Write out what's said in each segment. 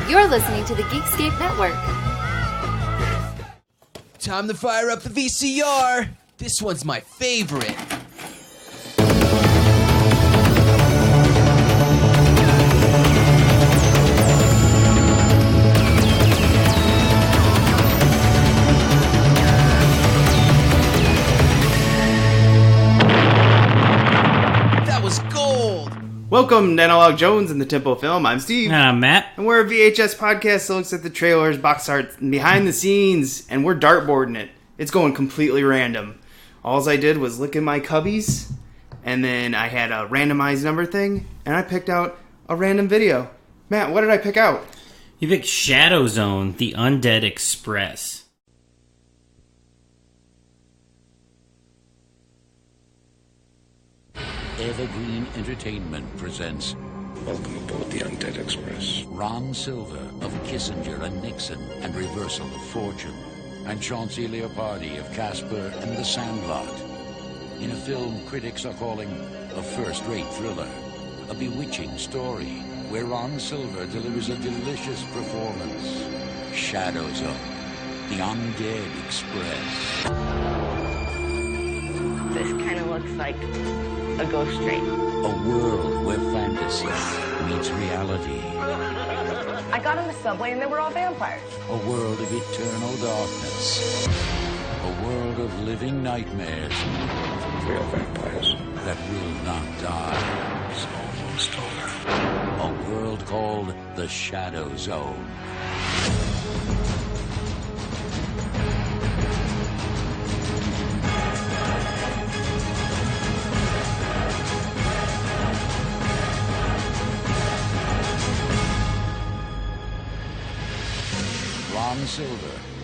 You're listening to the Geekscape Network. Time to fire up the VCR. This one's my favorite. That was gold. Welcome to Analog Jones and the Tempo Film. I'm Steve. And I'm Matt. And we're a VHS podcast that looks at the trailers, box art, and behind the scenes, and we're dartboarding it. It's going completely random. All I did was look at my cubbies, and then I had a randomized number thing, and I picked out a random video. Matt, what did I pick out? You picked Shadow Zone, the Undead Express. Evergreen Entertainment presents Welcome aboard the Undead Express. Ron Silver of Kissinger and Nixon and Reversal of Fortune, and Chauncey Leopardi of Casper and the Sandlot. In a film critics are calling a first-rate thriller, a bewitching story where Ron Silver delivers a delicious performance. Shadow Zone, the Undead Express. This kind of looks like a ghost train. A world where fantasy meets reality. I got on the subway and they were all vampires. A world of eternal darkness. A world of living nightmares Real vampires. that will not die. It's almost over. A world called the Shadow Zone. Ron Silver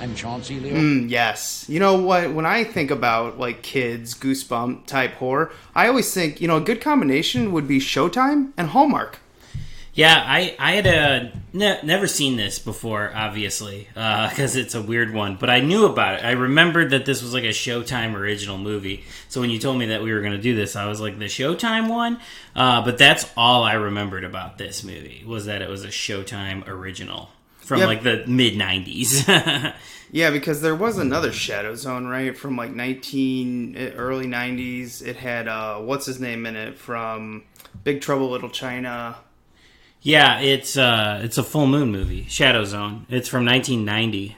and Chauncey Leopardi. Yes. You know what? When I think about, like, kids, goosebump type horror, I always think, a good combination would be Showtime and Hallmark. Yeah, I had never seen this before, obviously, because it's a weird one. But I knew about it. I remembered that this was like a Showtime original movie. So when you told me that we were going to do this, I was like, the Showtime one? But that's all I remembered about this movie, was that it was a Showtime original from like the mid-90s. Yeah, because there was another Shadow Zone, right? From like early 90s. It had, what's his name in it from Big Trouble Little China. Yeah, it's a full moon movie, Shadow Zone. It's from 1990.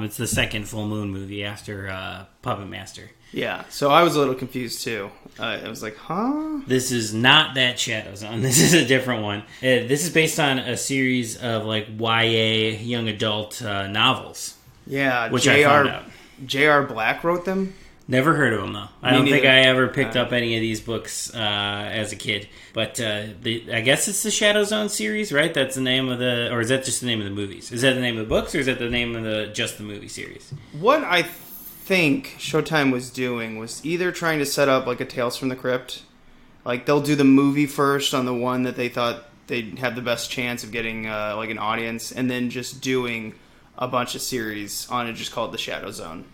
It's the second full moon movie after Puppet Master. Yeah, so I was a little confused too. I was like, huh? This is not that Shadow Zone. This is a different one. This is based on a series of like YA young adult novels. Yeah, which I found out. J.R. Black wrote them? Never heard of them, though. I don't think I ever picked up any of these books as a kid. But I guess it's the Shadow Zone series, right? That's the name of the... Or is that just the name of the movies? Is that the name of the books, or is that the name of just the movie series? What I think Showtime was doing was either trying to set up like a Tales from the Crypt. Like, they'll do the movie first on the one that they thought they'd have the best chance of getting like an audience, and then just doing a bunch of series on it just called the Shadow Zone.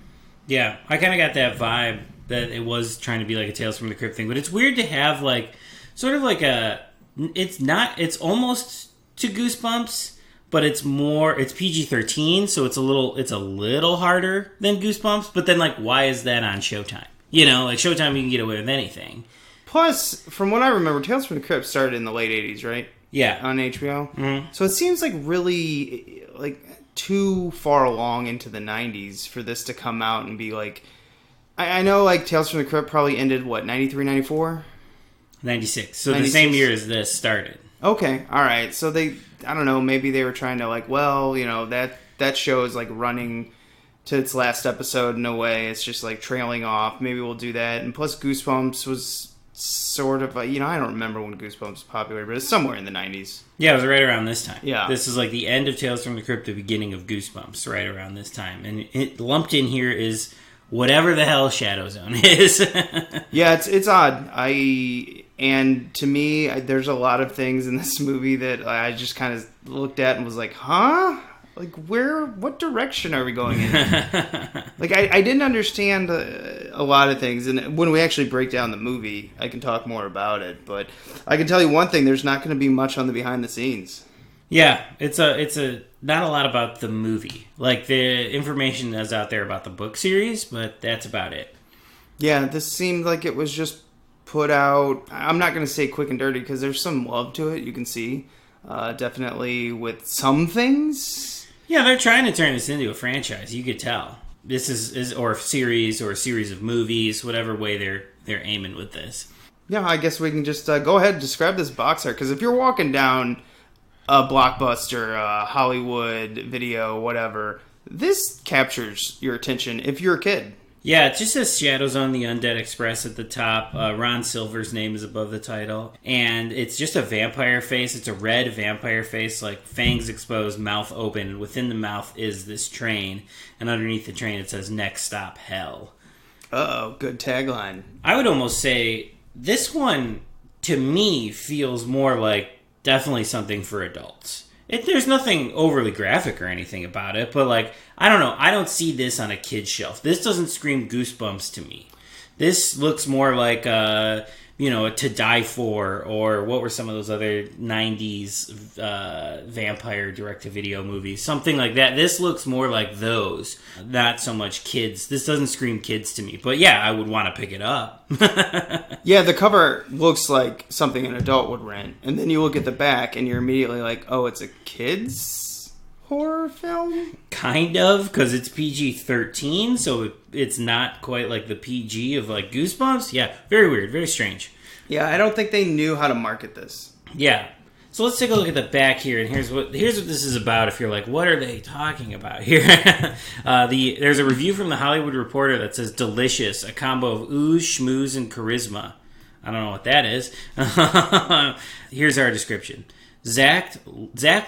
Yeah, I kind of got that vibe that it was trying to be like a Tales from the Crypt thing, but it's weird to have like sort of like it's almost to Goosebumps, but it's PG-13, so it's a little harder than Goosebumps, but then like why is that on Showtime? Like Showtime you can get away with anything. Plus, from what I remember, Tales from the Crypt started in the late 80s, right? Yeah. On HBO. Mm-hmm. So it seems like really like too far along into the 90s for this to come out and be like... I know like Tales from the Crypt probably ended, 93, 94? 96. So 96. the same year as this started. Okay, alright. So I don't know, maybe they were trying to like, that show is like running to its last episode in a way. It's just like trailing off. Maybe we'll do that. And plus Goosebumps was sort of, I don't remember when Goosebumps was popular, but it's somewhere in the 90s. Yeah, it was right around this time. Yeah. This is like the end of Tales from the Crypt, the beginning of Goosebumps, right around this time. And it lumped in here is whatever the hell Shadow Zone is. Yeah, it's odd. And to me, there's a lot of things in this movie that I just kind of looked at and was like, huh? Like, what direction are we going in? Like, I didn't understand a lot of things. And when we actually break down the movie, I can talk more about it. But I can tell you one thing, there's not going to be much on the behind the scenes. Yeah, it's a not a lot about the movie. Like, the information is out there about the book series, but that's about it. Yeah, this seemed like it was just put out. I'm not going to say quick and dirty because there's some love to it. You can see, definitely with some things. Yeah, they're trying to turn this into a franchise. You could tell. This is or a series of movies, whatever way they're aiming with this. Yeah, I guess we can just go ahead and describe this box art, because if you're walking down a Blockbuster, Hollywood video, whatever, this captures your attention if you're a kid. Yeah, it just says Shadows on the Undead Express at the top. Ron Silver's name is above the title. And it's just a vampire face. It's a red vampire face, like fangs exposed, mouth open. And within the mouth is this train. And underneath the train it says, "Next stop, hell." Uh-oh, good tagline. I would almost say this one, to me, feels more like definitely something for adults. There's nothing overly graphic or anything about it, but, like, I don't know. I don't see this on a kid's shelf. This doesn't scream Goosebumps to me. This looks more like, a To Die For, or what were some of those other 90s vampire direct-to-video movies? Something like that. This looks more like those, not so much kids. This doesn't scream kids to me. But, yeah, I would want to pick it up. Yeah, the cover looks like something an adult would rent. And then you look at the back, and you're immediately like, oh, it's a kid's horror film? Kind of, because it's PG-13, so it's not quite like the PG of, like, Goosebumps. Yeah, very weird, very strange. Yeah, I don't think they knew how to market this. Yeah. So let's take a look at the back here, and here's what this is about. If you're like, what are they talking about here? There's a review from the Hollywood Reporter that says, "Delicious, a combo of ooze, schmooze, and charisma." I don't know what that is. Here's our description. Zach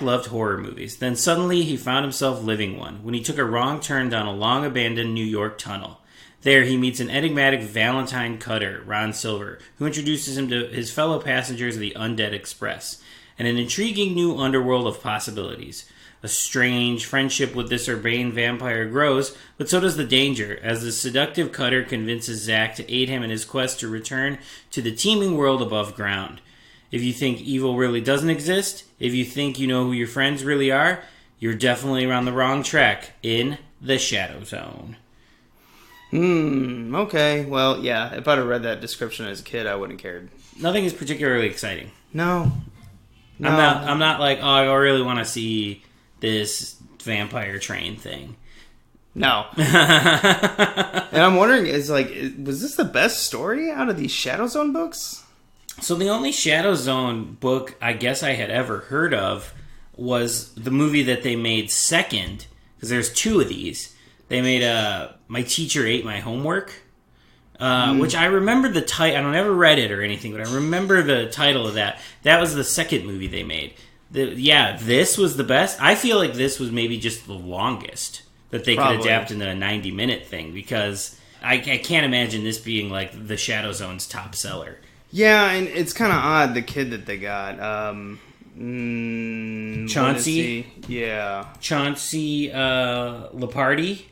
loved horror movies. Then suddenly he found himself living one when he took a wrong turn down a long-abandoned New York tunnel. There he meets an enigmatic Valentine cutter, Ron Silver, who introduces him to his fellow passengers of the Undead Express, and an intriguing new underworld of possibilities. A strange friendship with this urbane vampire grows, but so does the danger, as the seductive cutter convinces Zach to aid him in his quest to return to the teeming world above ground. If you think evil really doesn't exist, if you think you know who your friends really are, you're definitely on the wrong track in the Shadow Zone. Okay. Well, yeah, if I'd have read that description as a kid, I wouldn't have cared. Nothing is particularly exciting. No. I'm not like, oh, I really want to see this vampire train thing. No. And I'm wondering, was this the best story out of these Shadow Zone books? So the only Shadow Zone book I guess I had ever heard of was the movie that they made second, because there's two of these. They made My Teacher Ate My Homework, which I remember the title. I don't ever read it or anything, but I remember the title of that. That was the second movie they made. This was the best. I feel like this was maybe just the longest that they could adapt into a 90-minute thing, because I can't imagine this being like the Shadow Zone's top seller. Yeah, and it's kind of odd, the kid that they got. Chauncey? Yeah. Chauncey Leopardi?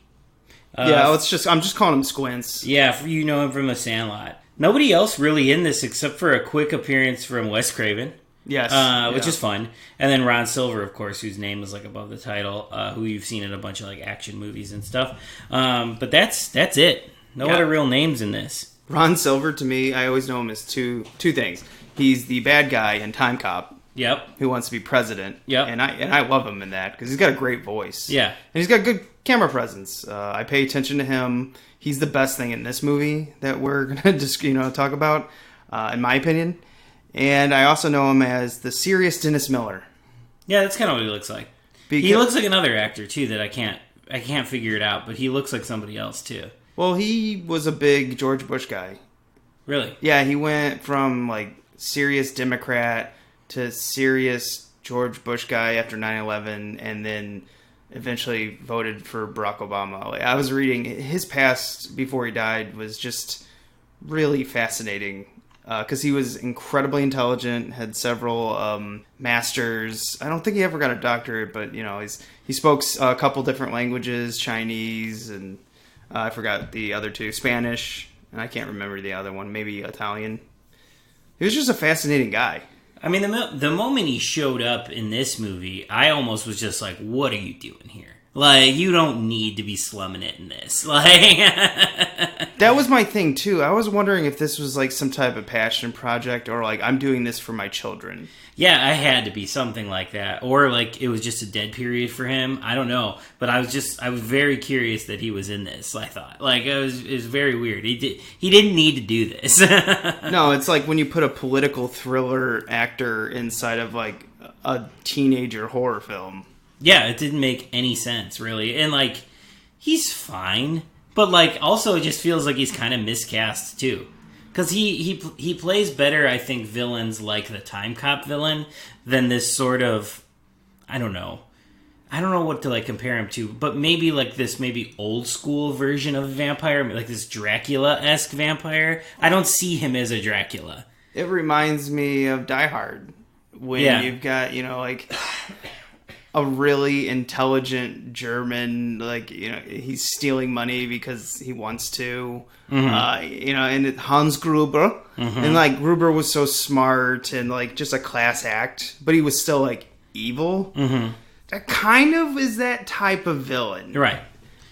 I'm just calling him Squints. Yeah, you know him from The Sandlot. Nobody else really in this except for a quick appearance from Wes Craven. Yes. Which is fun. And then Ron Silver, of course, whose name is like above the title, who you've seen in a bunch of like action movies and stuff. But that's it. No other real names in this. Ron Silver, to me, I always know him as two things. He's the bad guy in Time Cop. Yep. Who wants to be president. Yep. And I love him in that, because he's got a great voice. Yeah. And he's got good camera presence. I pay attention to him. He's the best thing in this movie that we're going to just, talk about, in my opinion. And I also know him as the serious Dennis Miller. Yeah, that's kind of what he looks like. He looks like another actor, too, that I can't figure it out, but he looks like somebody else, too. Well, he was a big George Bush guy. Really? Yeah, he went from, serious Democrat to serious George Bush guy after 9/11, and then eventually voted for Barack Obama. I was reading his past before he died was just really fascinating, because he was incredibly intelligent, had several masters. I don't think he ever got a doctorate, but he spoke a couple different languages, Chinese, and I forgot the other two, Spanish, and I can't remember the other one, maybe Italian. He was just a fascinating guy. I mean, the moment he showed up in this movie, I almost was just like, what are you doing here? Like, you don't need to be slumming it in this. Like, that was my thing, too. I was wondering if this was, like, some type of passion project or, like, I'm doing this for my children. Yeah, I had to be something like that. Or, like, it was just a dead period for him. I don't know. But I was very curious that he was in this, I thought. Like, it was very weird. He didn't need to do this. No, it's like when you put a political thriller actor inside of, like, a teenager horror film. Yeah, it didn't make any sense, really. And, like, he's fine. But, like, also it just feels like he's kind of miscast, too. Because he plays better, I think, villains like the Time Cop villain than this sort of... I don't know what to, like, compare him to. But maybe, like, this maybe old-school version of a vampire. Like this Dracula-esque vampire. I don't see him as a Dracula. It reminds me of Die Hard. When you've got, you know, like... a really intelligent German, like, you know, he's stealing money because he wants to, you know, and Hans Gruber, and, like, Gruber was so smart and, like, just a class act, but he was still, like, evil. That kind of is that type of villain. Right.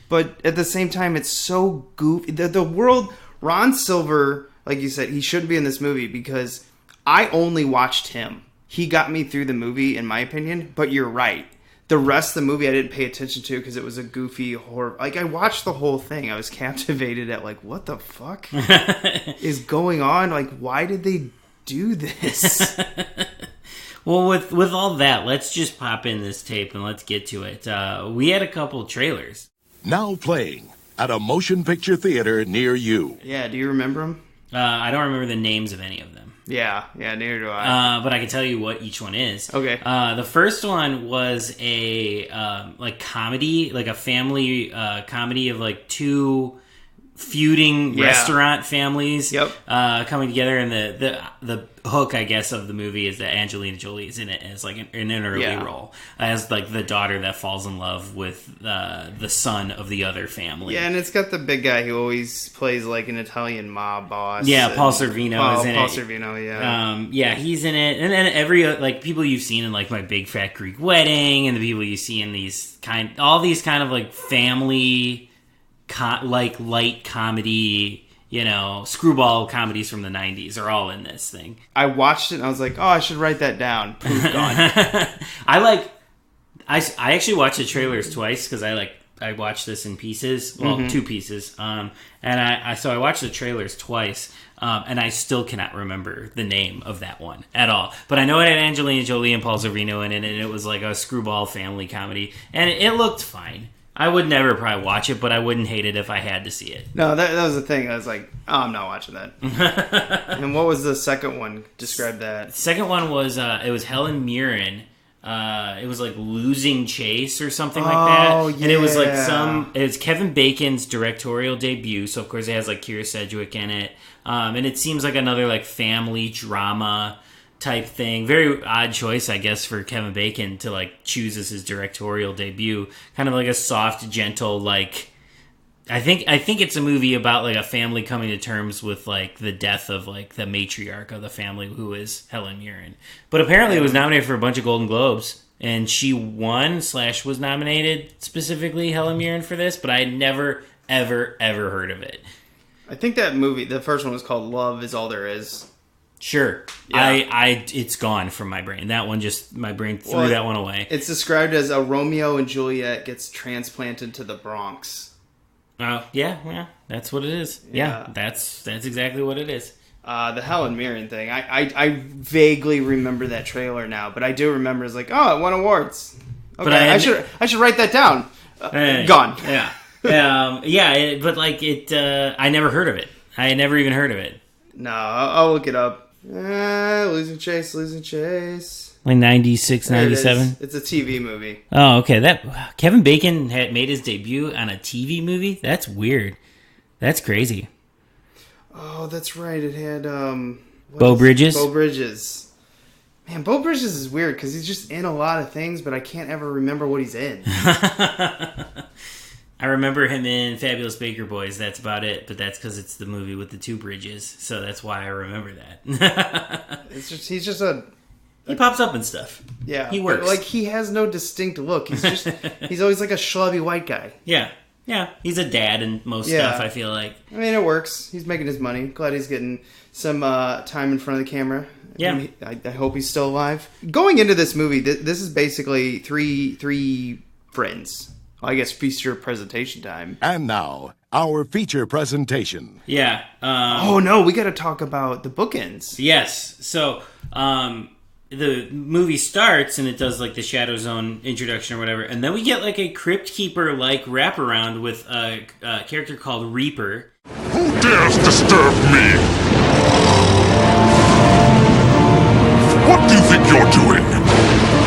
But at the same time, it's so goofy. The world, Ron Silver, like you said, he shouldn't be in this movie because I only watched him. He got me through the movie, in my opinion, but you're right. The rest of the movie I didn't pay attention to because it was a goofy horror. Like, I watched the whole thing. I was captivated at, like, what the fuck is going on? Like, why did they do this? Well, with all that, let's just pop in this tape and let's get to it. We had a couple trailers. Now playing at a motion picture theater near you. Yeah, do you remember them? I don't remember the names of any of them. Yeah, neither do I. But I can tell you what each one is. Okay. The first one was a like comedy, like a family comedy of like two feuding restaurant families coming together, and the hook, I guess, of the movie is that Angelina Jolie is in it as like an early role as like the daughter that falls in love with the son of the other family. Yeah, and it's got the big guy who always plays like an Italian mob boss. Yeah, Paul Sorvino is in it. Paul Sorvino, yeah. Yeah, he's in it, and then every like people you've seen in like My Big Fat Greek Wedding, and the people you see in all these kind of like family. Like light comedy, you know, screwball comedies from the 90s are all in this thing. I watched it and I was like, oh, I should write that down. Poof, gone. I actually watched the trailers twice because I watched this in pieces, well, 2 pieces. And I watched the trailers twice, and I still cannot remember the name of that one at all. But I know it had Angelina Jolie and Paul Sorvino in it, and it was like a screwball family comedy, and it looked fine. I would never probably watch it, but I wouldn't hate it if I had to see it. No, that was the thing. I was like, oh, I'm not watching that. And what was the second one? Describe that. The second one was, it was Helen Mirren. It was like Losing Chase or something like that. Oh, yeah. And it was like it's Kevin Bacon's directorial debut. So, of course, it has like Keira Sedgwick in it. And it seems like another like family drama type thing. Very odd choice, I guess, for Kevin Bacon to like choose as his directorial debut. Kind of like a soft, gentle, like I think it's a movie about like a family coming to terms with like the death of like the matriarch of the family, who is Helen Mirren. But apparently it was nominated for a bunch of Golden Globes, and she won / was nominated, specifically Helen Mirren, for this, but I had never ever heard of it. I think that movie, the first one was called Love Is All There Is. Sure. Yeah. It's gone from my brain. That one my brain threw that one away. It's described as a Romeo and Juliet gets transplanted to the Bronx. Oh, yeah, that's what it is. Yeah, that's exactly what it is. The Helen Mirren thing, I vaguely remember that trailer now, but I do remember it's like, oh, it won awards. Okay, but I should write that down. Gone. Yeah. But like it, I never heard of it. I had never even heard of it. No, I'll look it up. Losing Chase. Like 96, 97? It's a TV movie. Oh, okay. That Kevin Bacon had made his debut on a TV movie? That's weird. That's crazy. Oh, that's right. It had Beau Bridges. Man, Beau Bridges is weird because he's just in a lot of things, but I can't ever remember what he's in. I remember him in Fabulous Baker Boys. That's about it, but that's because it's the movie with the 2 bridges, so that's why I remember that. He's just a He pops up and stuff. Yeah. He works. Like, he has no distinct look. He's just, he's always like a schlubby white guy. Yeah. Yeah. He's a dad in most stuff, I feel like. I mean, it works. He's making his money. Glad he's getting some time in front of the camera. Yeah. I hope he's still alive. Going into this movie, this is basically three friends. Well, I guess feature presentation time. And now, our feature presentation. Yeah. Oh, no, we got to talk about the bookends. Yes. So, the movie starts and it does like the Shadow Zone introduction or whatever, and then we get like a Crypt Keeper like wraparound with a character called Reaper. Who dares disturb me? What do you think you're doing?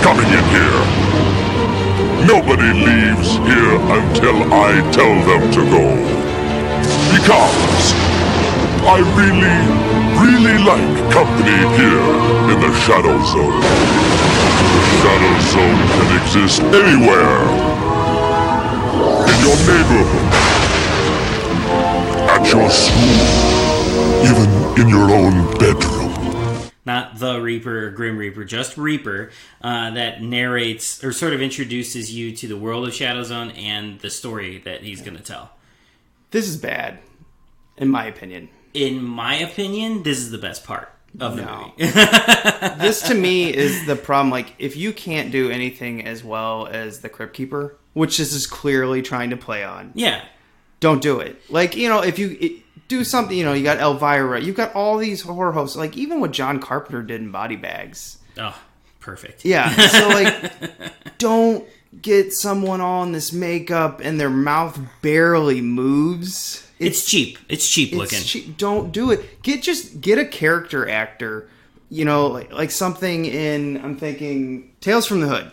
Coming in here. Nobody leaves here until I tell them to go. Because I really like company here in the Shadow Zone. The Shadow Zone can exist anywhere. In your neighborhood. At your school. Even in your own bedroom. Not the Reaper or Grim Reaper, just Reaper, that narrates or sort of introduces you to the world of Shadow Zone and the story that he's going to tell. This is bad, in my opinion. In my opinion, this is the best part of the movie. This, to me, is the problem. Like, if you can't do anything as well as the Crypt Keeper, which this is clearly trying to play on, don't do it. Like, you know, if you do something, you know, you got Elvira, you've got all these horror hosts, like even what John Carpenter did in Body Bags. Oh, perfect. Yeah, so like, don't get someone all in this makeup and their mouth barely moves. It's cheap. It's cheap looking. Cheap. Don't do it. Get a character actor, you know, like something in, I'm thinking, Tales from the Hood.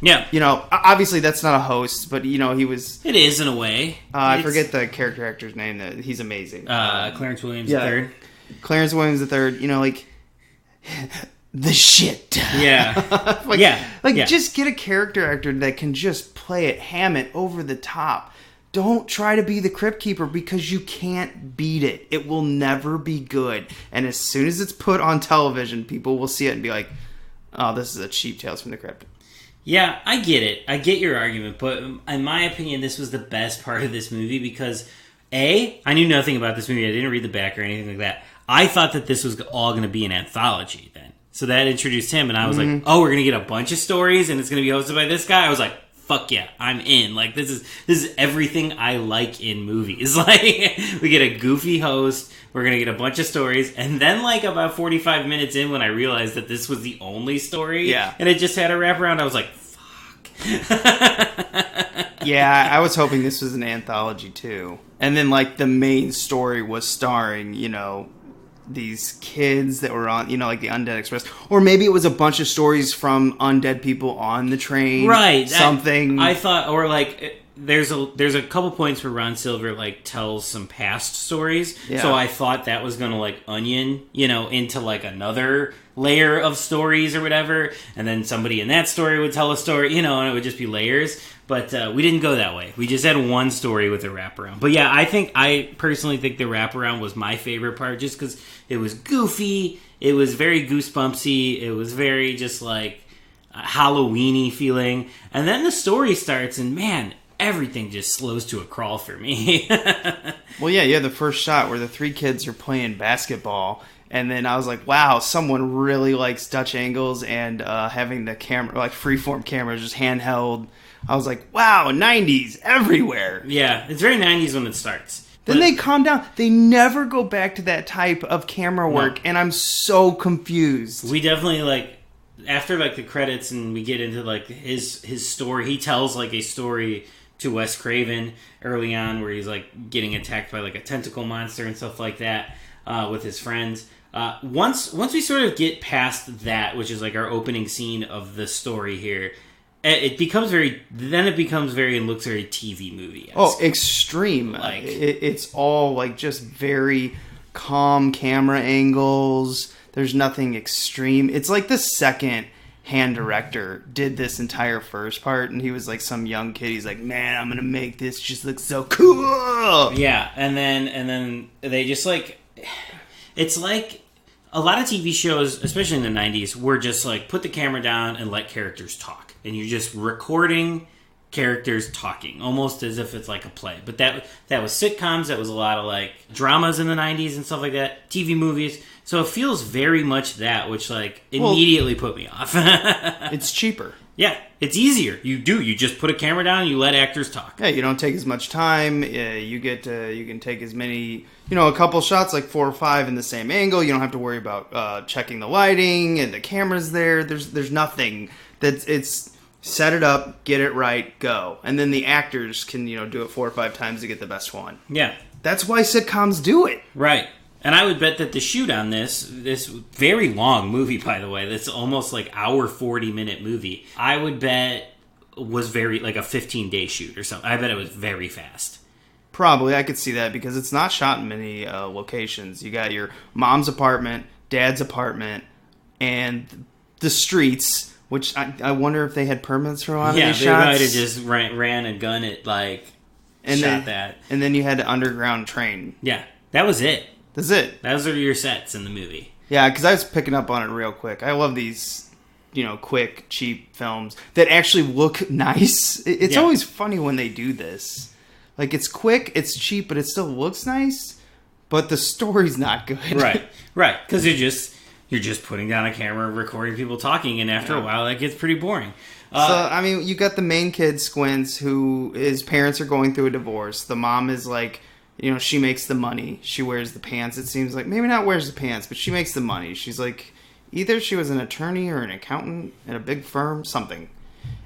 Yeah. You know, obviously that's not a host, but, you know, he was... It is, in a way. I forget the character actor's name. He's amazing. Clarence Williams III. Clarence Williams III, you know, like... the shit. Yeah. Just get a character actor that can just play it, ham it over the top. Don't try to be the Crypt Keeper because you can't beat it. It will never be good. And as soon as it's put on television, people will see it and be like, oh, this is a cheap Tales from the Crypt. Yeah, I get it. I get your argument, but in my opinion, this was the best part of this movie because, A, I knew nothing about this movie. I didn't read the back or anything like that. I thought that this was all going to be an anthology then. So that introduced him, and I was like, oh, we're going to get a bunch of stories, and it's going to be hosted by this guy? I was like, fuck yeah, I'm in. Like, this is everything I like in movies. Like, we get a goofy host, we're going to get a bunch of stories, and then, like, about 45 minutes in when I realized that this was the only story, and it just had a wraparound, I was like, fuck. Yeah, I was hoping this was an anthology, too. And then, like, the main story was starring, you know, these kids that were on, you know, like the Undead Express, or maybe it was a bunch of stories from undead people on the train, right? Something I thought, or like there's a couple points where Ron Silver like tells some past stories, so I thought that was gonna like onion, you know, into like another layer of stories or whatever, and then somebody in that story would tell a story, you know, and it would just be layers. But we didn't go that way. We just had one story with a wraparound. But yeah, I personally think the wraparound was my favorite part just because it was goofy, it was very goosebumpsy, it was very just like Halloween-y feeling. And then the story starts and man, everything just slows to a crawl for me. Well, yeah, the first shot where the three kids are playing basketball. And then I was like, wow, someone really likes Dutch angles and having the camera, like freeform cameras, just handheld. I was like, wow, 90s everywhere. Yeah, it's very 90s when it starts. Then they calm down. They never go back to that type of camera work, and I'm so confused. We definitely, like, after, like, the credits and we get into, like, his story, he tells, like, a story to Wes Craven early on where he's, like, getting attacked by, like, a tentacle monster and stuff like that with his friends. Once we sort of get past that, which is, like, our opening scene of the story here, it becomes very and looks very TV movie-esque. Oh, extreme. Like, it's all like just very calm camera angles. There's nothing extreme. It's like the second hand director did this entire first part, and he was like some young kid. He's like, man, I'm going to make this just look so cool. Yeah, and then they just like, it's like a lot of TV shows, especially in the 90s, were just like, put the camera down and let characters talk. And you're just recording characters talking, almost as if it's like a play. But that was sitcoms, that was a lot of like dramas in the 90s and stuff like that, TV movies. So it feels very much that, which like immediately put me off. It's cheaper. Yeah, it's easier. You just put a camera down and you let actors talk. Yeah, you don't take as much time. You can take as many, a couple shots, like 4 or 5 in the same angle. You don't have to worry about checking the lighting and the camera's there. There's nothing. It's set it up, get it right, go. And then the actors can, do it 4 or 5 times to get the best one. Yeah. That's why sitcoms do it. Right. And I would bet that the shoot on this very long movie, by the way, that's almost like hour 40-minute movie, I would bet was very like a 15-day shoot or something. I bet it was very fast. Probably, I could see that because it's not shot in many locations. You got your mom's apartment, dad's apartment, and the streets, which I wonder if they had permits for a lot of these shots. Yeah, they might have just ran a gun at that. And then you had an underground train. Yeah, that was it. That's it. Those are your sets in the movie. Yeah, because I was picking up on it real quick. I love these, quick, cheap films that actually look nice. It's always funny when they do this. Like, it's quick, it's cheap, but it still looks nice, but the story's not good. Right. Because you're just putting down a camera, recording people talking, and after a while, that gets pretty boring. You got the main kid, Squints, who his parents are going through a divorce. The mom is like, she makes the money. She wears the pants, it seems like. Maybe not wears the pants, but she makes the money. She's like, either she was an attorney or an accountant at a big firm, something.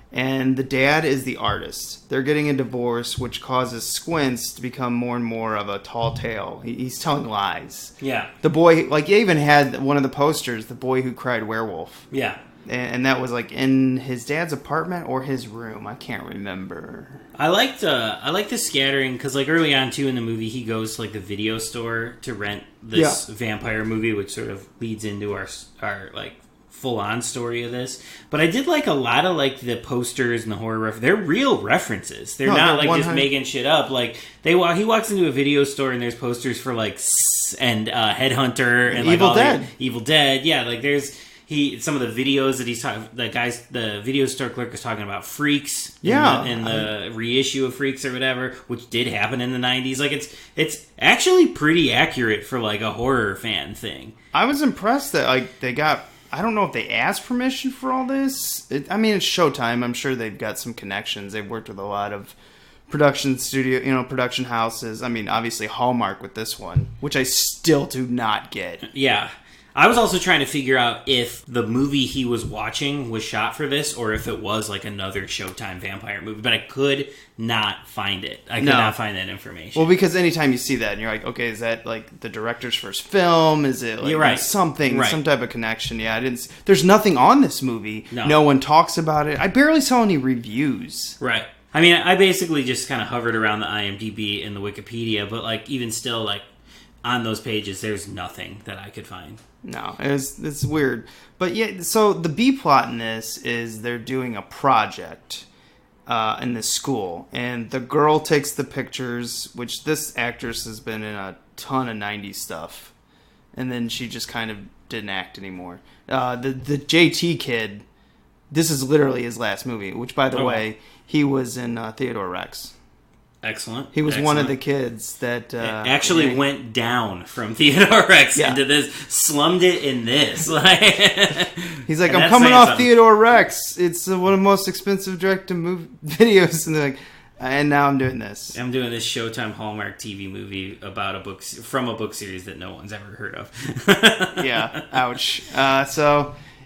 And the dad is the artist. They're getting a divorce, which causes Squints to become more and more of a tall tale. He's telling lies. Yeah. The boy, like, you even had one of the posters, the boy who cried werewolf. Yeah. And that was like in his dad's apartment or his room. I can't remember. I liked the scattering because like early on too in the movie he goes to like the video store to rent this vampire movie, which sort of leads into our like full on story of this. But I did like a lot of like the posters and the horror they're real references. They're not like 100... just making shit up. Like he walks into a video store and there's posters for like and Headhunter and like Evil Dead. Yeah, like there's. Some of the videos that he's talking, the video store clerk is talking about Freaks, in the reissue of Freaks or whatever, which did happen in the 90s. Like it's actually pretty accurate for like a horror fan thing. I was impressed that like they got. I don't know if they asked permission for all this. It's Showtime. I'm sure they've got some connections. They've worked with a lot of production studio, production houses. Obviously Hallmark with this one, which I still do not get. Yeah. I was also trying to figure out if the movie he was watching was shot for this or if it was like another Showtime vampire movie, but I could not find it. I could not find that information. Well, because anytime you see that and you're like, okay, is that like the director's first film? Is it like something, some type of connection? Yeah, there's nothing on this movie. No one talks about it. I barely saw any reviews. Right. I basically just kind of hovered around the IMDb and the Wikipedia, but like even still like on those pages, there's nothing that I could find. No, it's weird. But yeah, so the B plot in this is they're doing a project in this school. And the girl takes the pictures, which this actress has been in a ton of 90s stuff. And then she just kind of didn't act anymore. The JT kid, this is literally his last movie, which, by the way, he was in Theodore Rex. Excellent. He was one of the kids that actually went down from Theodore Rex into this, slummed it in this. He's like, I'm coming off Theodore Rex. It's one of the most expensive direct-to-movie videos, and they're like, and now I'm doing this. I'm doing this Showtime Hallmark TV movie about a book series that no one's ever heard of. Yeah, ouch.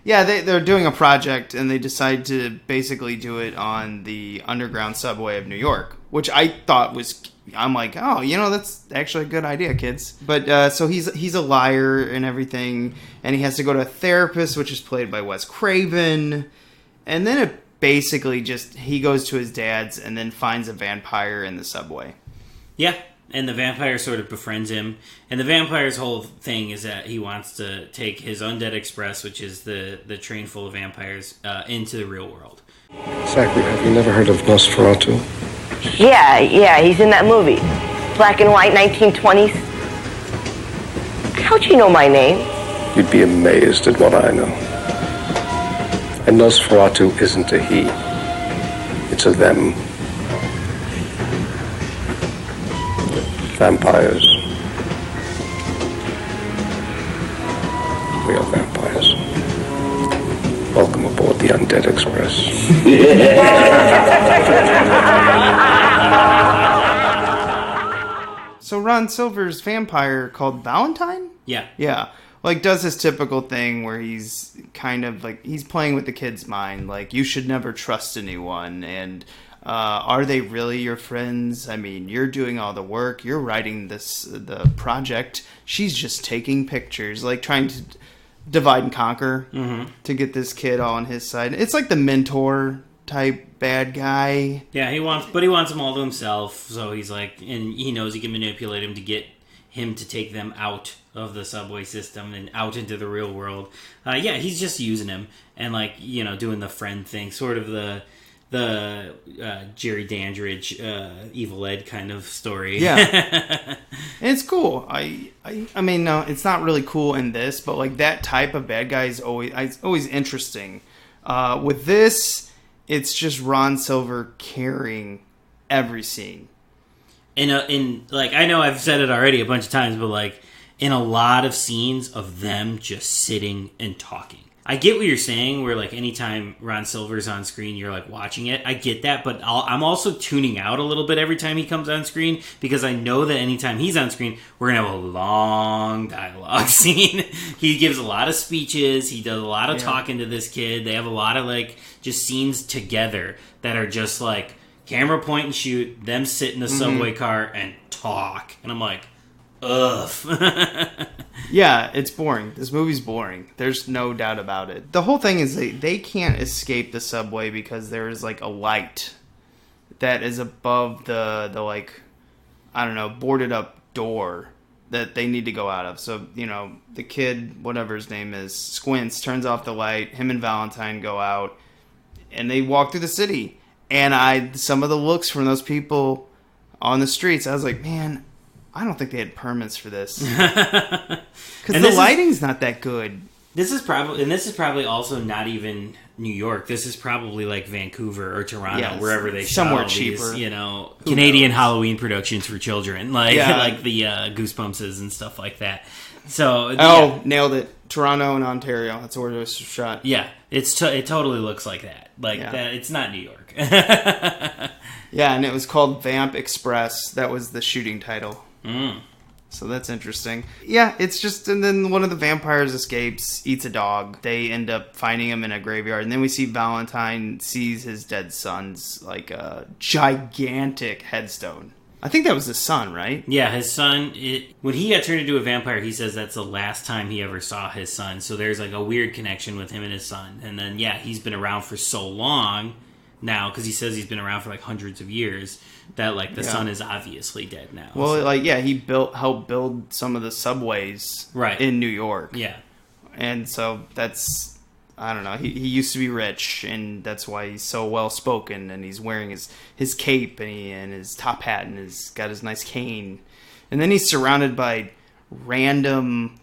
They're doing a project, and they decide to basically do it on the underground subway of New York, which I thought was, I'm like, oh, that's actually a good idea, kids. But so he's a liar and everything, and he has to go to a therapist, which is played by Wes Craven, and then it basically just, he goes to his dad's and then finds a vampire in the subway. Yeah. And the vampire sort of befriends him. And the vampire's whole thing is that he wants to take his Undead Express, which is the train full of vampires, into the real world. Zachary, have you never heard of Nosferatu? Yeah, he's in that movie. Black and white, 1920s. How'd you know my name? you'd be amazed at what I know. And Nosferatu isn't a he. It's a them. Vampires. We are vampires. Welcome aboard the Undead Express. So Ron Silver's vampire called Valentine? Yeah. Yeah. Like, does his typical thing where he's kind of like, he's playing with the kid's mind. Like, you should never trust anyone. And are they really your friends? I mean, you're doing all the work. You're writing the project. She's just taking pictures. Like, trying to divide and conquer to get this kid all on his side. It's like the mentor type bad guy. Yeah, he wants them all to himself. So he's like, and he knows he can manipulate him to get him to take them out of the subway system and out into the real world. Yeah, he's just using him and, like, you know, doing the friend thing, sort of the Jerry Dandridge Evil Ed kind of story. Yeah. And it's cool. I mean, no, it's not really cool in this, but like that type of bad guy is always interesting. With this, it's just Ron Silver carrying every scene. In like, I know I've said it already a bunch of times, but like in a lot of scenes of them just sitting and talking. I get what you're saying, where like anytime Ron Silver's on screen, you're like watching it. I get that, but I'm also tuning out a little bit every time he comes on screen, because I know that anytime he's on screen, we're going to have a long dialogue scene. He gives a lot of speeches. He does a lot of talking to this kid. They have a lot of like just scenes together that are just like camera point and shoot, them sit in the subway car and talk. And I'm like, ugh. Yeah, it's boring. This movie's boring. There's no doubt about it. The whole thing is they can't escape the subway because there is like a light that is above the like, I don't know, boarded up door that they need to go out of. So, you know, the kid, whatever his name is, squints, turns off the light. Him and Valentine go out and they walk through the city. And some of the looks from those people on the streets, I was like, man, I don't think they had permits for this. Because the lighting's not that good. This is probably also not even New York. This is probably like Vancouver or Toronto, wherever they shot somewhere all cheaper. These, you know, Canadian Halloween productions for children, like like the Goosebumps and stuff like that. So nailed it. Toronto and Ontario. That's where it was shot. Yeah, it totally looks like that. Like that. It's not New York. Yeah, and it was called Vamp Express. That was the shooting title. So that's interesting. Yeah, it's just, and then one of the vampires escapes, eats a dog. They end up finding him in a graveyard, and then we see Valentine sees his dead son's like a gigantic headstone. I think that was his son, right? Yeah, his son. When he got turned into a vampire, he says that's the last time he ever saw his son. So there's like a weird connection with him and his son. And then he's been around for so long now, because he says he's been around for like hundreds of years, that like the son is obviously dead now. Well, he helped build some of the subways in New York. Yeah. And so that's, I don't know, he used to be rich, and that's why he's so well spoken, and he's wearing his cape and his top hat, and he's got his nice cane. And then he's surrounded by random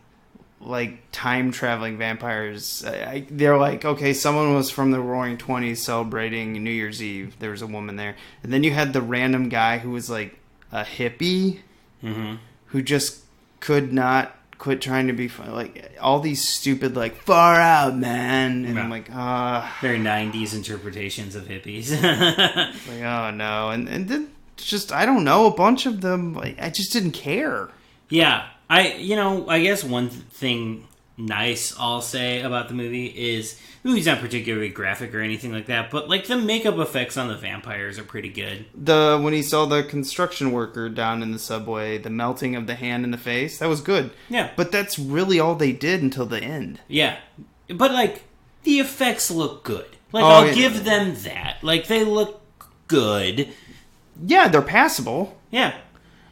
like time traveling vampires. They're like, okay, someone was from the Roaring 20s celebrating New Year's Eve. There was a woman there. And then you had the random guy who was like a hippie who just could not quit trying to be fun. Like all these stupid like far out, man. And I'm like, very 90s interpretations of hippies. Like, oh no. And then just, I don't know, a bunch of them, like, I just didn't care. Yeah. I guess one thing nice I'll say about the movie is the movie's not particularly graphic or anything like that, but like the makeup effects on the vampires are pretty good. When he saw the construction worker down in the subway, the melting of the hand in the face, that was good. Yeah. But that's really all they did until the end. Yeah. But like the effects look good. Like I'll give them that. Like they look good. Yeah, they're passable. Yeah.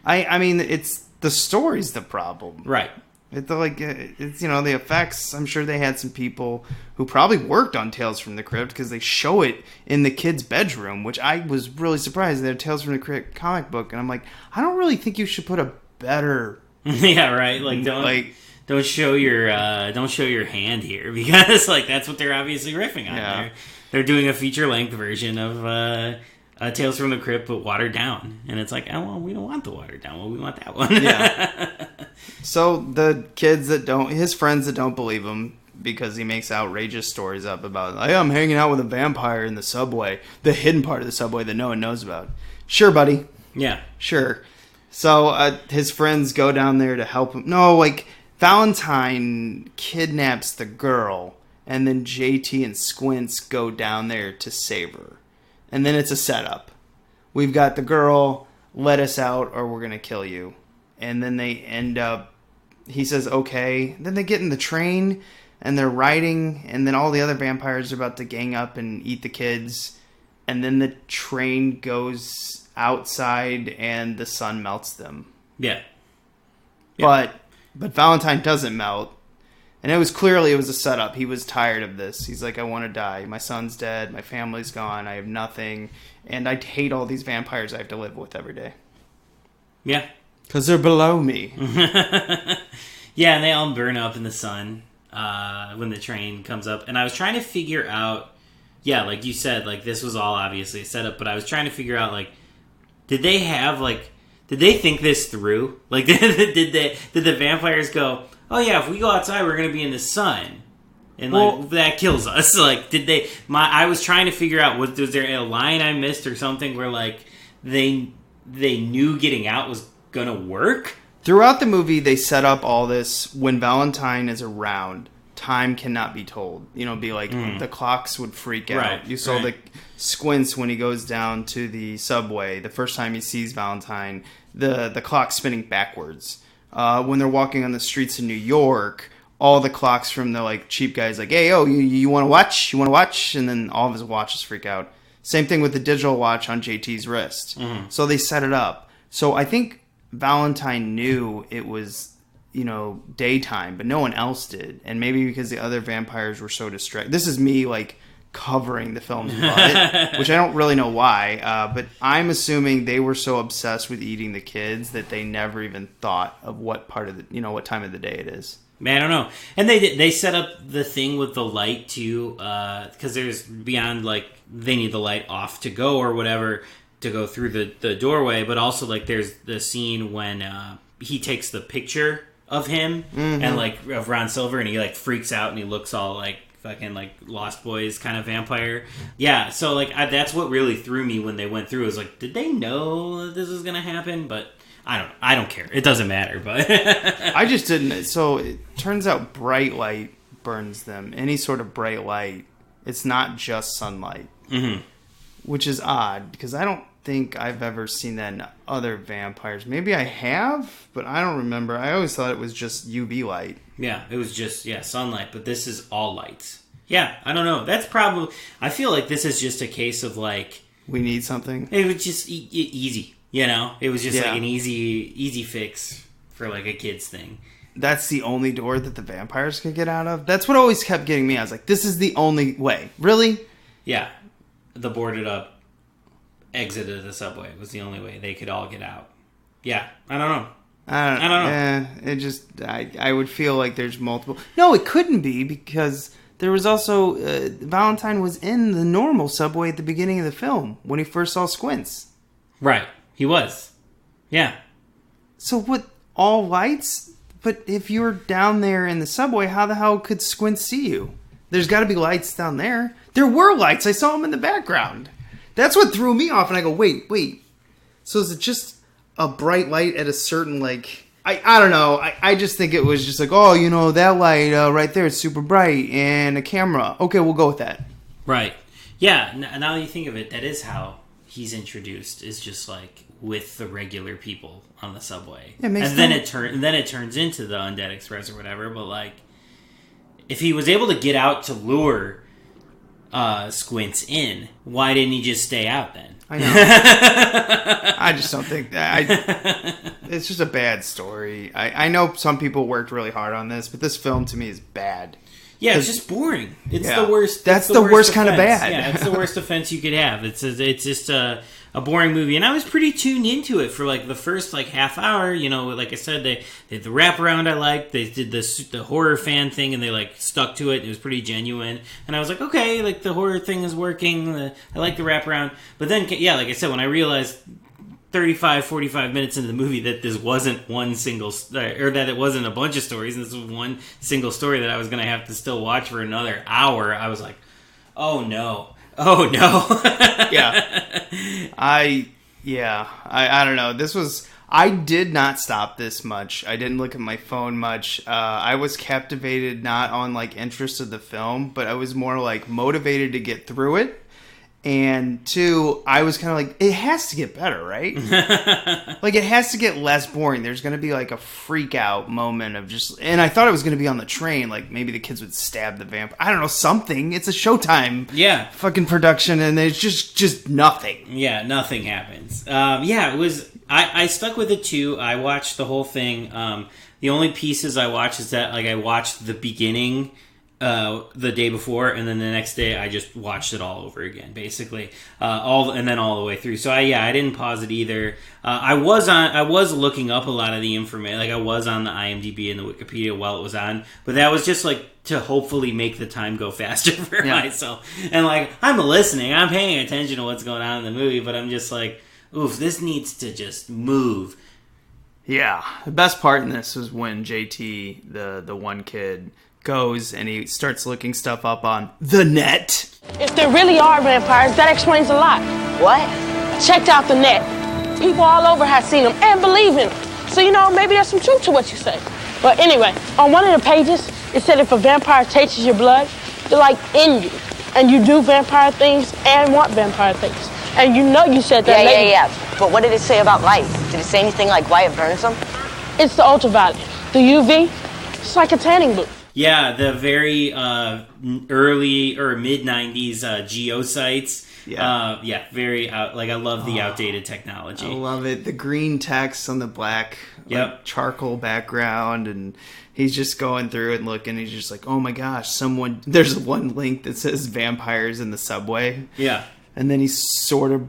I mean, it's the story's the problem. Right. It's the effects. I'm sure they had some people who probably worked on Tales from the Crypt, because they show it in the kid's bedroom, which I was really surprised. They're Tales from the Crypt comic book, and I'm like, I don't really think you should put a better. Yeah, right. Like don't show your hand here, because like that's what they're obviously riffing on. Yeah. They're doing a feature length version of Tales from the Crypt, but watered down, and it's like, oh well, we don't want the watered down one, we want that one. Yeah. So the kids his friends that don't believe him, because he makes outrageous stories up about, hey, I'm hanging out with a vampire in the subway, the hidden part of the subway that no one knows about. Sure, buddy. Yeah. Sure. So his friends go down there to help him. No, like, Valentine kidnaps the girl, and then JT and Squints go down there to save her. And then it's a setup. We've got the girl, let us out or we're going to kill you. And then they end up, he says, okay. Then they get in the train, and they're riding, and then all the other vampires are about to gang up and eat the kids. And then the train goes outside, and the sun melts them. Yeah. But Valentine doesn't melt. And it was a setup. He was tired of this. He's like, I want to die. My son's dead. My family's gone. I have nothing. And I hate all these vampires I have to live with every day. Yeah. Because they're below me. Yeah, and they all burn up in the sun when the train comes up. And I was trying to figure out, yeah, like you said, like this was all obviously a setup, but I was trying to figure out, like, did they think this through? Like, did the vampires go, oh yeah, if we go outside, we're going to be in the sun. And, like, that kills us. Like, I was trying to figure out, was there a line I missed or something where, like, they knew getting out was going to work? Throughout the movie, they set up all this. When Valentine is around, time cannot be told. Be like, the clocks would freak out. Right, You saw the Squints when he goes down to the subway. The first time he sees Valentine, the clock's spinning backwards. When they're walking on the streets in New York, all the clocks from the, like, cheap guys, like, hey, you want to watch? You want to watch? And then all of his watches freak out. Same thing with the digital watch on JT's wrist. Mm-hmm. So they set it up. So I think Valentine knew it was, daytime, but no one else did. And maybe because the other vampires were so distracted. This is me, like, covering the film's butt, which I don't really know why. But I'm assuming they were so obsessed with eating the kids that they never even thought of what part of the, what time of the day it is. Man, I don't know. And they set up the thing with the light too, because there's beyond, like, they need the light off to go or whatever to go through the doorway, but also, like, there's the scene when he takes the picture of him and, like, of Ron Silver, and he, like, freaks out and he looks all, like, fucking, like, Lost Boys kind of vampire. Yeah, so, like, that's what really threw me when they went through. It was like, did they know that this was gonna happen? But I don't care. It doesn't matter, but I just didn't. So it turns out bright light burns them. Any sort of bright light. It's not just sunlight. Mm-hmm. Which is odd, because I don't think I've ever seen that in other vampires. Maybe I have, but I don't remember. I always thought it was just UV light. Yeah, it was just, sunlight, but this is all lights. Yeah, I don't know. That's probably... I feel like this is just a case of, like... We need something? It was just easy, It was just, like, an easy fix for, like, a kid's thing. That's the only door that the vampires could get out of? That's what always kept getting me. I was like, this is the only way. Really? Yeah. The boarded up exit of the subway was the only way they could all get out. Yeah, I don't know. I don't know. Yeah, it just, I would feel like there's multiple. No, it couldn't be, because there was also, Valentine was in the normal subway at the beginning of the film when he first saw Squints. Right, he was. Yeah. So what, all lights? But if you were down there in the subway, how the hell could Squints see you? There's got to be lights down there. There were lights. I saw them in the background. That's what threw me off. And I go, wait. So is it just a bright light at a certain, like... I don't know. I just think it was just like, oh, that light right there is super bright. And a camera. Okay, we'll go with that. Right. Yeah, now that you think of it, that is how he's introduced. Is just, like, with the regular people on the subway. Yeah, makes and then it turns into the Undead Express or whatever. But, like, if he was able to get out to lure Squints in, why didn't he just stay out then? I know. I just don't think that. It's just a bad story. I know some people worked really hard on this, but this film to me is bad. Yeah, it's just boring. It's Yeah. the worst. That's it's the worst kind of offense. bad. Yeah, it's the worst offense you could have. It's just a boring movie, and I was pretty tuned into it for like the first like half hour. You know, like I said, they did the wraparound I liked. They did the horror fan thing, and they like stuck to it. It was pretty genuine, and I was like, okay, like the horror thing is working. I like the wraparound, but then yeah, like I said, when I realized 45 minutes into the movie that this wasn't one single, or that it wasn't a bunch of stories, and this was one single story that I was going to have to still watch for another hour, I was like, oh no. I don't know. I did not stop this much. I didn't look at my phone much. I was captivated not on like interest of the film, but I was more like motivated to get through it. And two, I was kind of like, it has to get better, right? Like, it has to get less boring. There's going to be, like, a freak-out moment of just... And I thought it was going to be on the train. Like, maybe the kids would stab the vampire. I don't know, something. It's a Showtime fucking production, and it's just nothing. Yeah, nothing happens. It was... I stuck with it, too. I watched the whole thing. The only pieces I watched is that, like, I watched the beginning... the day before, and then the next day I just watched it all over again, basically, all the way through. So I didn't pause it either. I was looking up a lot of the information, like I was on the IMDb and the Wikipedia while it was on, but that was just like to hopefully make the time go faster for myself. And like I'm listening, I'm paying attention to what's going on in the movie, but I'm just like, oof, this needs to just move. Yeah, the best part in this was when JT, the one kid, goes and he starts looking stuff up on the net. If there really are vampires, that explains a lot. What? Checked out the net. People all over have seen them and believe in them. So, you know, maybe there's some truth to what you say. But anyway, on one of the pages, it said if a vampire tastes your blood, they're like in you. And you do vampire things and want vampire things. And you know you said that later. Yeah. But what did it say about light? Did it say anything like why it burns them? It's the ultraviolet. The UV, it's like a tanning booth. Yeah, the very early or mid-90s geosites. Very I love the outdated technology. I love it. The green text on the black charcoal background, and he's just going through it and looking. He's just like, oh my gosh, there's one link that says vampires in the subway. Yeah. And then he sort of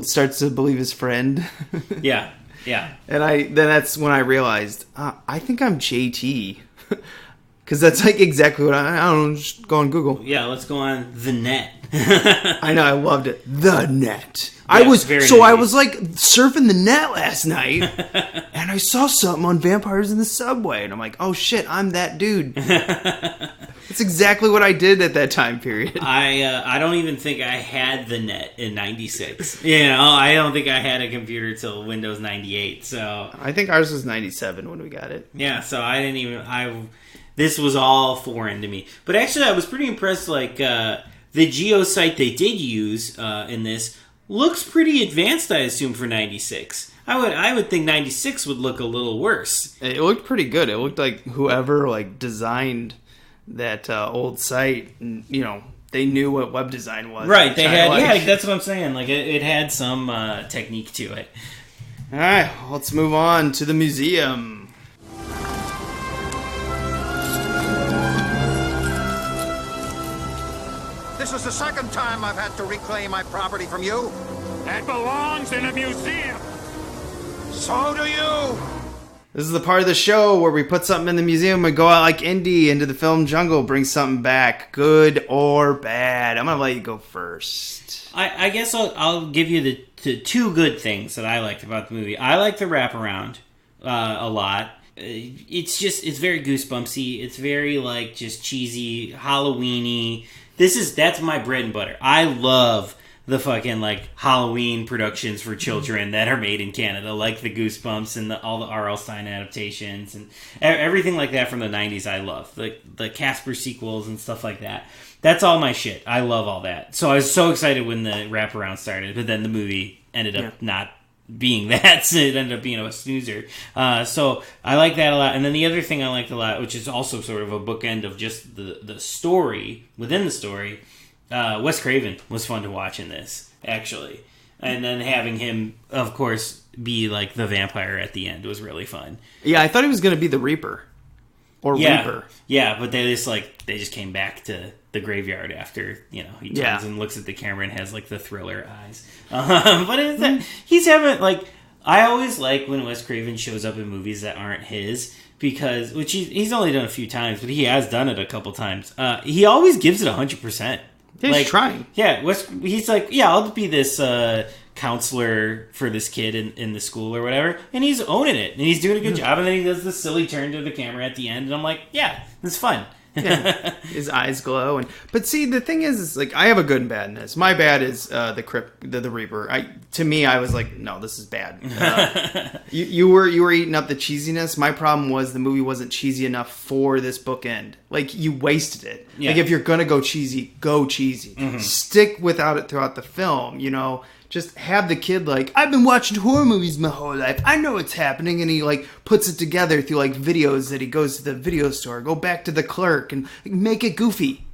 starts to believe his friend. Yeah. And then that's when I realized, I think I'm JT. Because that's like exactly what I don't know, just go on Google. Yeah, let's go on the net. I know, I loved it. The net. Yeah, I was like surfing the net last night, and I saw something on vampires in the subway, and I'm like, oh shit, I'm that dude. That's exactly what I did at that time period. I don't even think I had the net in 96. You know, I don't think I had a computer till Windows 98. So I think ours was 97 when we got it. Yeah, so I didn't even this was all foreign to me. But actually, I was pretty impressed. Like the geosite they did use in this looks pretty advanced. I assume for 96. I would think 96 would look a little worse. It looked pretty good. It looked like whoever like designed that old site, you know, they knew what web design was. Right? They had. Yeah, that's what I'm saying. Like it had some technique to it. All right, let's move on to the museum. This is the second time I've had to reclaim my property from you. That belongs in a museum. So do you. This is the part of the show where we put something in the museum and go out like Indy into the film jungle, bring something back, good or bad. I'm going to let you go first. I guess I'll give you the two good things that I liked about the movie. I like the wraparound a lot. It's very goosebumpsy. It's very like just cheesy, Halloween-y. That's my bread and butter. I love the fucking like Halloween productions for children that are made in Canada, like the Goosebumps and all the R.L. Stine adaptations and everything like that from the 90s. I love the Casper sequels and stuff like that. That's all my shit. I love all that. So I was so excited when the wraparound started, but then the movie ended up not being that, so it ended up being a snoozer. So I like that a lot. And then the other thing I liked a lot, which is also sort of a bookend of just the story within the story, Wes Craven was fun to watch in this, actually. And then having him, of course, be like the vampire at the end was really fun. Yeah, I thought he was going to be the Reaper. or Reaper. Yeah, but they just came back to the graveyard after, he turns and looks at the camera and has, the thriller eyes. But he's having, I always like when Wes Craven shows up in movies that aren't his, because, which he's only done a few times, but he has done it a couple times. He always gives it 100%. He's trying. Yeah, he's like, I'll be this counselor for this kid in the school or whatever, and he's owning it, and he's doing a good job, and then he does the silly turn to the camera at the end, and I'm like, yeah, it's fun. Yeah. His eyes glow, but see, the thing is I have a good and bad in this. My bad is the Reaper. To me, I was like, no, this is bad. You were eating up the cheesiness. My problem was the movie wasn't cheesy enough for this bookend. You wasted it. Yeah. If you're gonna go cheesy, go cheesy. Mm-hmm. Stick without it throughout the film. Just have the kid I've been watching horror movies my whole life. I know what's happening. And he puts it together through videos that he goes to the video store, go back to the clerk and make it goofy.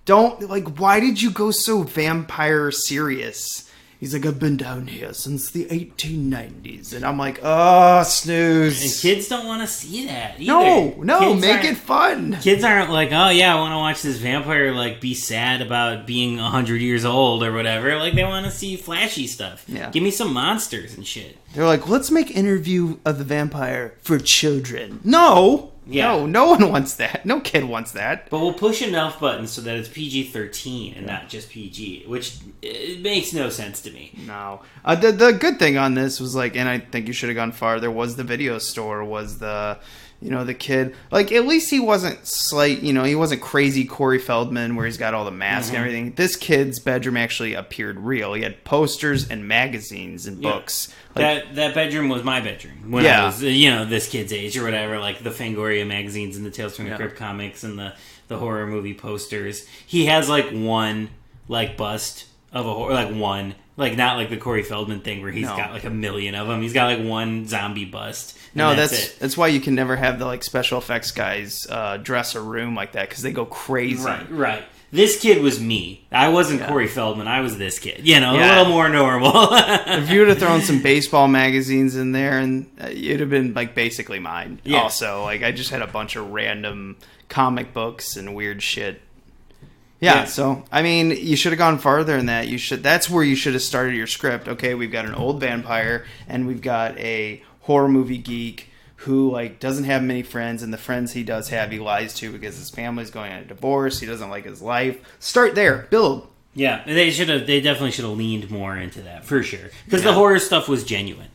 Don't why did you go so vampire serious? He's like, I've been down here since the 1890s. And I'm like, oh, snooze. And kids don't want to see that either. No, make it fun. Kids aren't like, oh, yeah, I want to watch this vampire, be sad about being 100 years old or whatever. They want to see flashy stuff. Yeah. Give me some monsters and shit. They're like, let's make Interview of the Vampire for children. No. Yeah. No one wants that. No kid wants that. But we'll push enough buttons so that it's PG-13 and not just PG, which it makes no sense to me. No. The good thing on this was and I think you should have gone farther, was the video store, was the kid. At least he wasn't he wasn't crazy Corey Feldman where he's got all the masks and everything. This kid's bedroom actually appeared real. He had posters and magazines and books. That bedroom was my bedroom when I was, this kid's age or whatever, the Fangoria magazines and the Tales from the Crypt comics and the horror movie posters. He has one bust of a horror, one, not the Corey Feldman thing where he's got a million of them. He's got one zombie bust. No, that's why you can never have the special effects guys dress a room like that, because they go crazy. Right. This kid was me. I wasn't Corey Feldman. I was this kid. A little more normal. If you would have thrown some baseball magazines in there, and it'd have been basically mine. Yeah. Also, I just had a bunch of random comic books and weird shit. Yeah. So I mean, you should have gone farther than that. That's where you should have started your script. Okay, we've got an old vampire, and we've got a horror movie geek who doesn't have many friends, and the friends he does have he lies to because his family's going on a divorce. He doesn't like his life. Start there. Build. Yeah, they definitely should have leaned more into that for sure, because the horror stuff was genuine.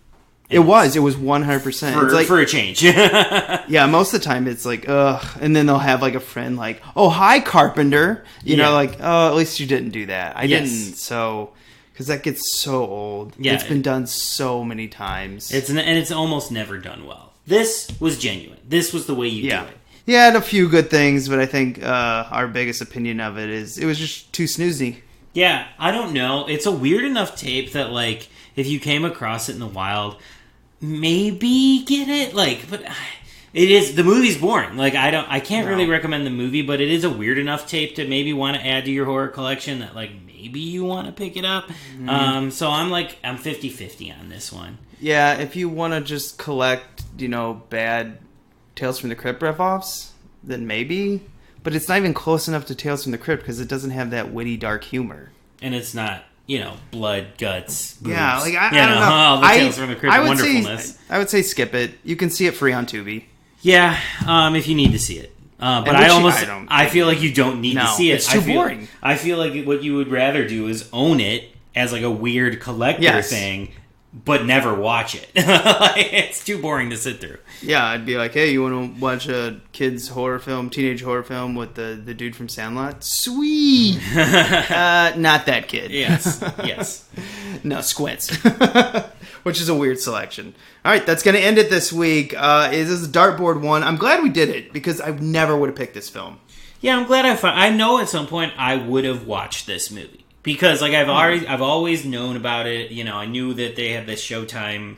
It was 100%. For a change. Yeah, most of the time it's ugh, and then they'll have a friend oh, hi Carpenter, oh, at least you didn't do that. I didn't, so. Because that gets so old. Yeah, it's been done so many times. It's almost never done well. This was genuine. This was the way you do it. Yeah, and a few good things, but I think our biggest opinion of it is it was just too snoozy. Yeah, I don't know. It's a weird enough tape that, if you came across it in the wild, maybe get it. But it is, the movie's boring. I can't really recommend the movie, but it is a weird enough tape to maybe want to add to your horror collection that, maybe you want to pick it up. Mm-hmm. So I'm 50-50 on this one. Yeah, if you want to just collect, bad Tales from the Crypt riff-offs, then maybe. But it's not even close enough to Tales from the Crypt because it doesn't have that witty, dark humor. And it's not, blood, guts, boobs. Yeah, I don't know. All the Tales from the Crypt wonderfulness. I would say skip it. You can see it free on Tubi. Yeah, if you need to see it. But I feel like you don't need to see it. It's too boring. I feel like what you would rather do is own it as a weird collector thing, but never watch it. It's too boring to sit through. Yeah, I'd be like, hey, you want to watch a kid's horror film, teenage horror film with the dude from Sandlot? Sweet! Not that kid. Yes. No, Squints. Which is a weird selection. All right, that's going to end it this week. This is Dartboard 1. I'm glad we did it, because I never would have picked this film. Yeah, I'm glad I know at some point I would have watched this movie. Because I've always known about it. I knew that they had this Showtime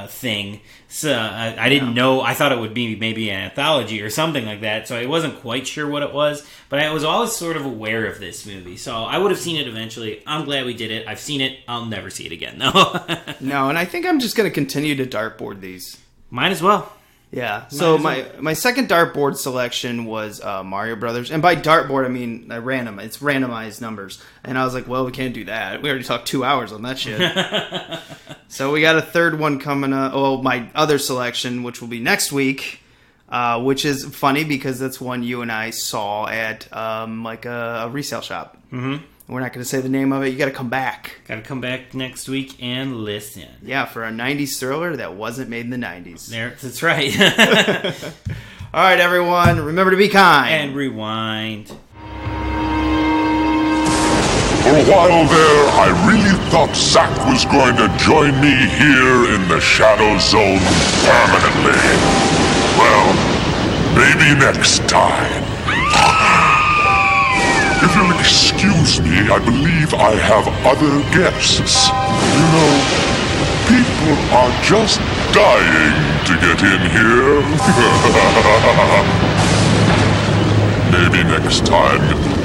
thing. So I didn't know. I thought it would be maybe an anthology or something like that. So I wasn't quite sure what it was. But I was always sort of aware of this movie. So I would have seen it eventually. I'm glad we did it. I've seen it. I'll never see it again, though. No, and I think I'm just going to continue to dartboard these. Might as well. Yeah. So my second dartboard selection was Mario Brothers, and by dartboard I mean random. It's randomized numbers, and I was like, well, we can't do that. We already talked 2 hours on that shit. So we got a third one coming up. Oh, my other selection, which will be next week, which is funny because that's one you and I saw at like a resale shop. Mm-hmm. We're not going to say the name of it. You got to come back. Got to come back next week and listen. Yeah, for a 90s thriller that wasn't made in the 90s. That's right. All right, everyone. Remember to be kind. And rewind. For a while there, I really thought Zack was going to join me here in the Shadow Zone permanently. Well, maybe next time. If you'll excuse me, I believe I have other guests. You know, people are just dying to get in here. Maybe next time.